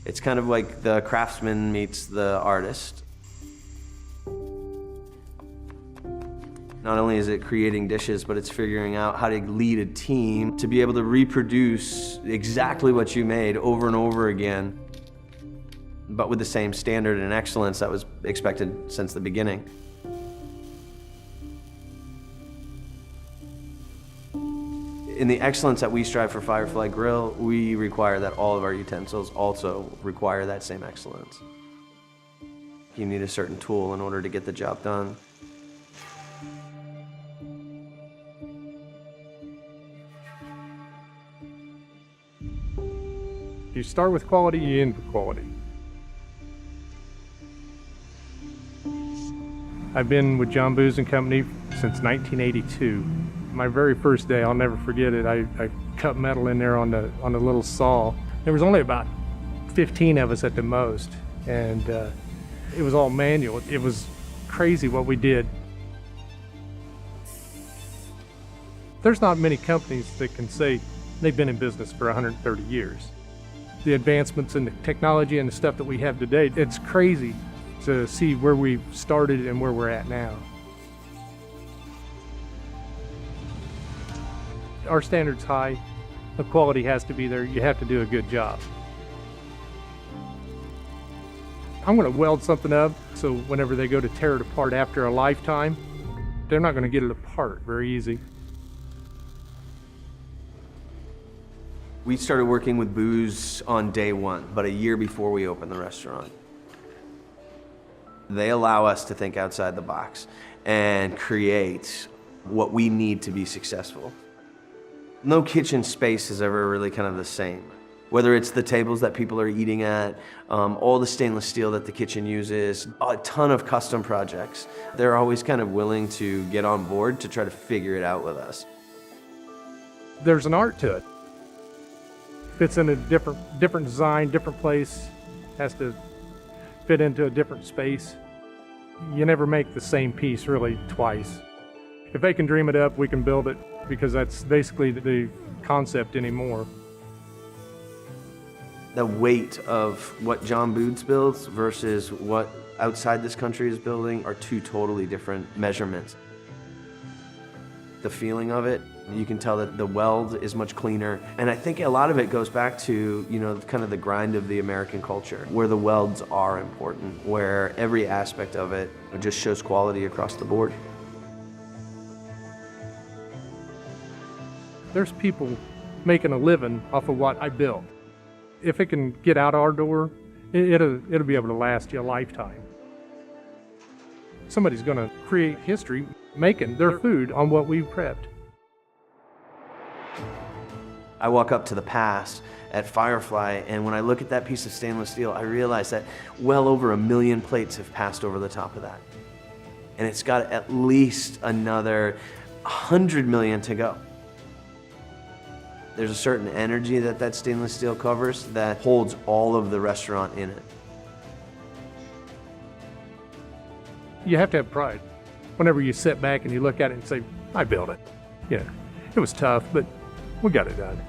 It's kind of like the craftsman meets the artist. Not only is it creating dishes, but it's figuring out how to lead a team to be able to reproduce exactly what you made over and over again, but with the same standard and excellence that was expected since the beginning. In the excellence that we strive for Firefly Grill, we require that all of our utensils also require that same excellence. You need a certain tool in order to get the job done. You start with quality, you end with quality. I've been with John Booz and Company since 1982. My very first day, I'll never forget it. I cut metal in there on the little saw. There was only about 15 of us at the most, and it was all manual. It was crazy what we did. There's not many companies that can say they've been in business for 130 years. The advancements in the technology and the stuff that we have today, it's crazy to see where we've started and where we're at now. Our standard's high, the quality has to be there, you have to do a good job. I'm going to weld something up so whenever they go to tear it apart after a lifetime, they're not going to get it apart very easy. We started working with Booz on day one, but a year before we opened the restaurant. They allow us to think outside the box and create what we need to be successful. No kitchen space is ever really kind of the same. Whether it's the tables that people are eating at, all the stainless steel that the kitchen uses, a ton of custom projects. They're always kind of willing to get on board to try to figure it out with us. There's an art to it. Fits in a different design, different place, has to fit into a different space. You never make the same piece really twice. If they can dream it up, we can build it, because that's basically the concept anymore. The weight of what John Booz builds versus what outside this country is building are two totally different measurements. The feeling of it, you can tell that the weld is much cleaner. And I think a lot of it goes back to, kind of the grind of the American culture, where the welds are important, where every aspect of it just shows quality across the board. There's people making a living off of what I built. If it can get out our door, it'll be able to last you a lifetime. Somebody's gonna create history making their food on what we prepped. I walk up to the past at Firefly, and when I look at that piece of stainless steel, I realize that well over 1 million plates have passed over the top of that. And it's got at least another 100 million to go. There's a certain energy that stainless steel covers that holds all of the restaurant in it. You have to have pride. Whenever you sit back and you look at it and say, I built it. Yeah, it was tough, but we got it done.